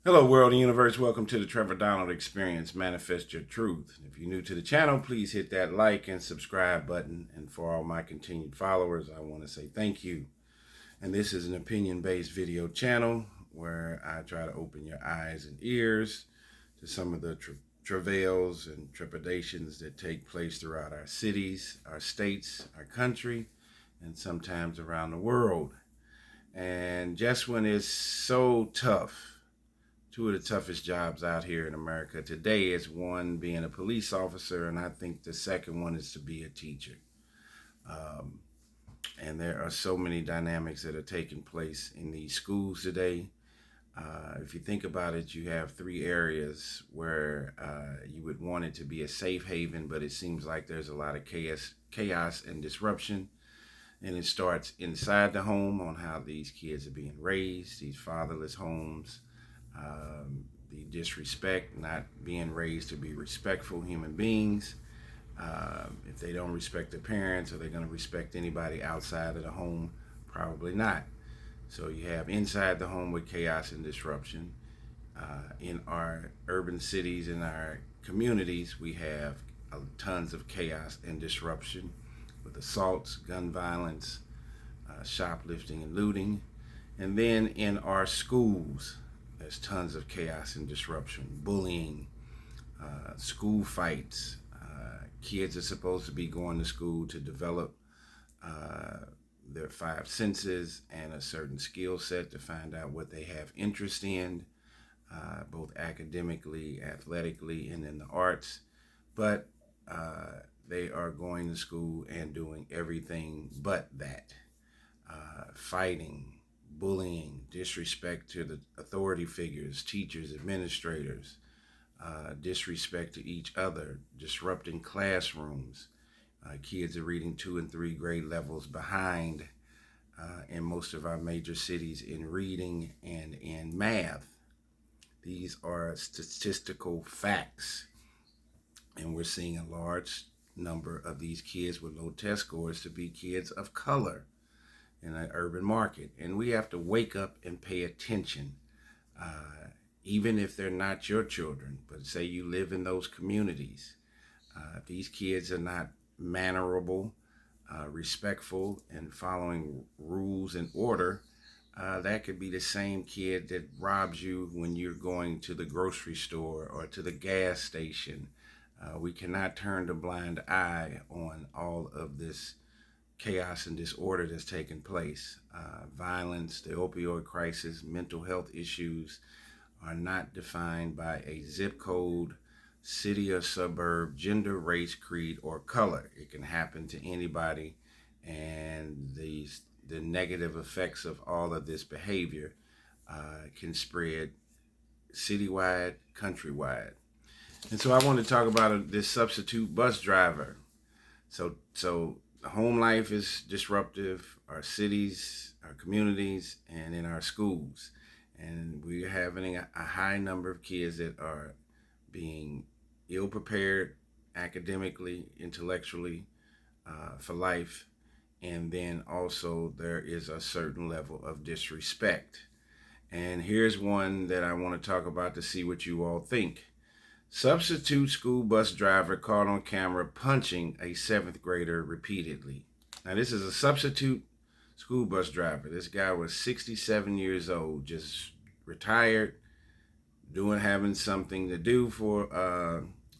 Hello, world and universe. Welcome to the Trevor Donald Experience. Manifest your truth. If you're new to the channel, please hit that like and subscribe button. And for all my continued followers, I want to say thank you. And this is an opinion-based video channel where I try to open your eyes and ears to some of the travails and trepidations that take place throughout our cities, our states, our country, and sometimes around the world. And just when it's so tough, two of the toughest jobs out here in America today is one being a police officer, and I think the second one is to be a teacher. Um, and there are so many dynamics that are taking place in these schools today. If you think about it, you have three areas where you would want it to be a safe haven, but it seems like there's a lot of chaos and disruption. And it starts inside the home on how these kids are being raised, these fatherless homes, the disrespect, not being raised to be respectful human beings. If they don't respect their parents, are they going to respect anybody outside of the home? Probably not. So you have inside the home with chaos and disruption. In our urban cities, in our communities, we have tons of chaos and disruption with assaults, gun violence, shoplifting and looting. And then in our schools, there's tons of chaos and disruption, bullying, school fights. Kids are supposed to be going to school to develop their five senses and a certain skill set to find out what they have interest in, both academically, athletically, and in the arts. But they are going to school and doing everything but that. Fighting, bullying, disrespect to the authority figures, teachers, administrators, disrespect to each other, disrupting classrooms. Kids are reading 2 and 3 grade levels behind in most of our major cities in reading and in math. These are statistical facts. And we're seeing a large number of these kids with low test scores to be kids of color in an urban market. And we have to wake up and pay attention, even if they're not your children, but say you live in those communities. These kids are not mannerable, respectful, and following rules and order. That could be the same kid that robs you when you're going to the grocery store or to the gas station. We cannot turn a blind eye on all of this chaos and disorder that's taking place. Violence, the opioid crisis, mental health issues are not defined by a zip code, city or suburb, gender, race, creed, or color. It can happen to anybody, and the negative effects of all of this behavior can spread citywide, countrywide. And so I want to talk about this substitute bus driver. So home life is disruptive, our cities, our communities, and in our schools. And we're having a high number of kids that are being ill prepared academically, intellectually, for life. And then also there is a certain level of disrespect. And here's one that I want to talk about to see what you all think. Substitute school bus driver caught on camera punching a 7th grader repeatedly. Now, this is a substitute school bus driver. This guy was 67 years old, just retired, having something to do for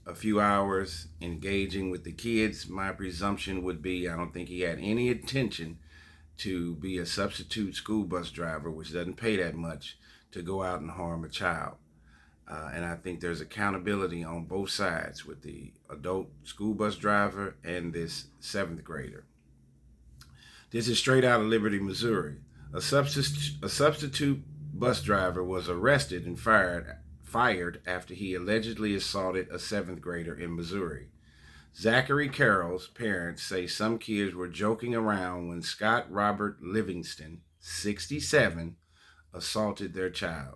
a few hours, engaging with the kids. My presumption would be I don't think he had any intention to be a substitute school bus driver, which doesn't pay that much, to go out and harm a child. And I think there's accountability on both sides with the adult school bus driver and this 7th grader. This is straight out of Liberty, Missouri. A substitute bus driver was arrested and fired after he allegedly assaulted a 7th grader in Missouri. Zachary Carroll's parents say some kids were joking around when Scott Robert Livingston, 67, assaulted their child.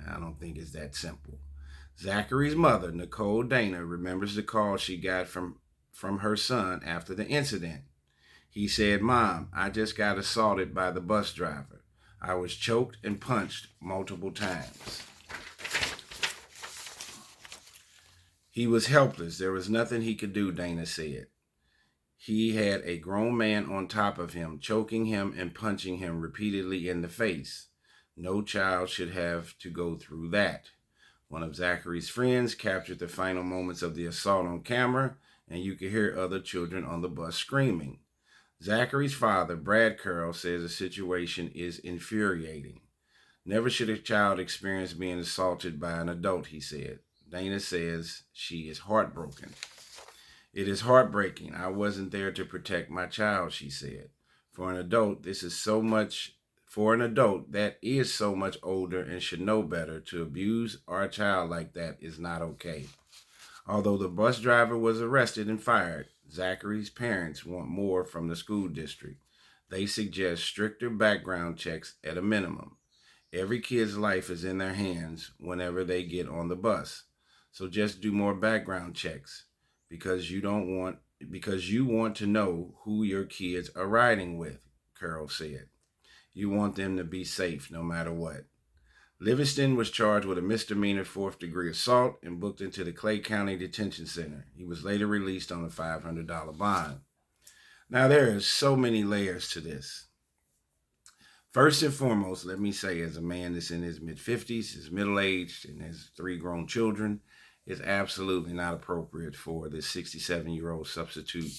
I don't think it's that simple. Zachary's mother, Nicole Dana, remembers the call she got from her son after the incident. He said, "Mom, I just got assaulted by the bus driver. I was choked and punched multiple times." He was helpless. There was nothing he could do, Dana said. He had a grown man on top of him, choking him and punching him repeatedly in the face. No child should have to go through that. One of Zachary's friends captured the final moments of the assault on camera, and you could hear other children on the bus screaming. Zachary's father, Brad Carroll, says the situation is infuriating. Never should a child experience being assaulted by an adult, he said. Dana says she is heartbroken. It is heartbreaking. I wasn't there to protect my child, she said. For an adult, that is so much older and should know better, to abuse our child like that is not okay. Although the bus driver was arrested and fired, Zachary's parents want more from the school district. They suggest stricter background checks at a minimum. Every kid's life is in their hands whenever they get on the bus. So just do more background checks because you want to know who your kids are riding with, Carroll said. You want them to be safe no matter what. Livingston was charged with a misdemeanor 4th-degree assault and booked into the Clay County Detention Center. He was later released on a $500 bond. Now, there are so many layers to this. First and foremost, let me say, as a man that's in his mid-50s, is middle-aged, and has 3 grown children, it's absolutely not appropriate for this 67-year-old substitute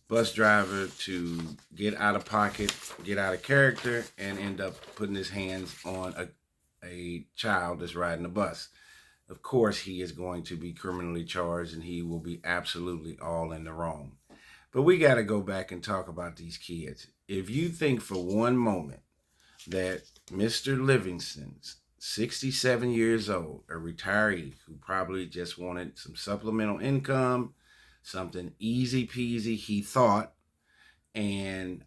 bus driver to get out of pocket, get out of character, and end up putting his hands on a child that's riding a bus. Of course, he is going to be criminally charged, and he will be absolutely all in the wrong. But we got to go back and talk about these kids. If you think for one moment that Mr. Livingston's 67 years old, a retiree who probably just wanted some supplemental income, something easy peasy, he thought, and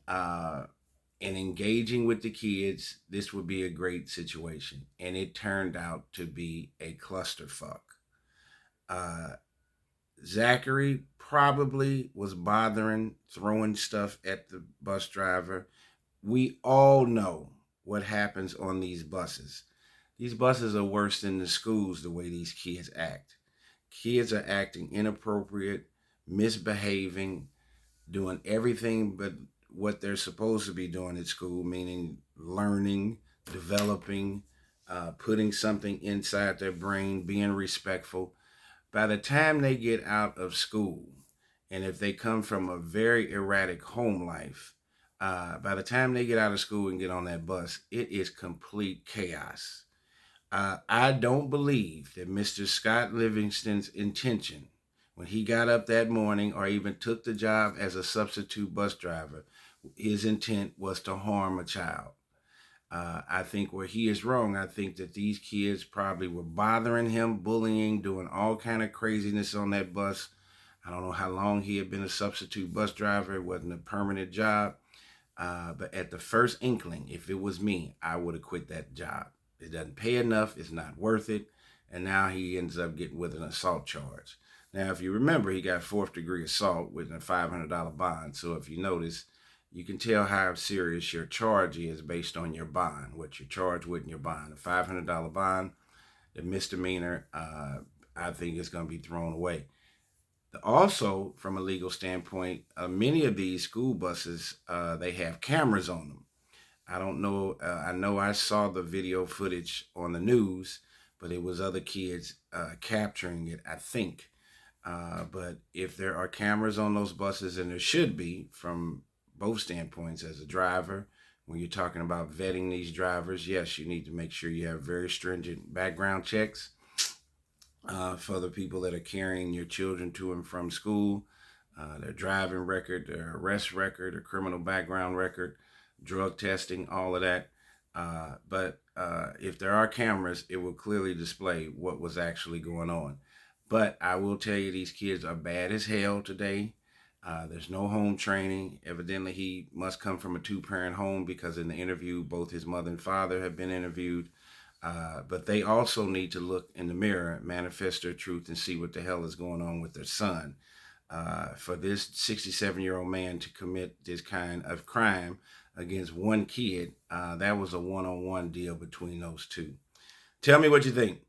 engaging with the kids, this would be a great situation. And it turned out to be a clusterfuck. Zachary probably was bothering, throwing stuff at the bus driver. We all know what happens on these buses. These buses are worse than the schools, the way these kids act. Kids are acting inappropriate, misbehaving, doing everything but what they're supposed to be doing at school, meaning learning, developing, putting something inside their brain, being respectful. By the time they get out of school, and if they come from a very erratic home life, by the time they get out of school and get on that bus, it is complete chaos. I don't believe that Mr. Scott Livingston's intention when he got up that morning or even took the job as a substitute bus driver, his intent was to harm a child. I think where he is wrong, I think that these kids probably were bothering him, bullying, doing all kind of craziness on that bus. I don't know how long he had been a substitute bus driver. It wasn't a permanent job. But at the first inkling, if it was me, I would have quit that job. It doesn't pay enough. It's not worth it. And now he ends up getting with an assault charge. Now, if you remember, he got 4th-degree assault with a $500 bond. So if you notice, you can tell how serious your charge is based on your bond, what you're charged with in your bond. A $500 bond, the misdemeanor, I think is going to be thrown away. Also, from a legal standpoint, many of these school buses, they have cameras on them. I don't know. I know I saw the video footage on the news, but it was other kids capturing it, I think. But if there are cameras on those buses, and there should be from both standpoints, as a driver, when you're talking about vetting these drivers, yes, you need to make sure you have very stringent background checks for the people that are carrying your children to and from school, their driving record, their arrest record, their criminal background record, drug testing, all of that. But if there are cameras, it will clearly display what was actually going on. But I will tell you, these kids are bad as hell today. There's no home training. Evidently, he must come from a 2-parent home because in the interview, both his mother and father have been interviewed. But they also need to look in the mirror, manifest their truth, and see what the hell is going on with their son. For this 67-year-old man to commit this kind of crime against one kid, that was a one-on-one deal between those two. Tell me what you think.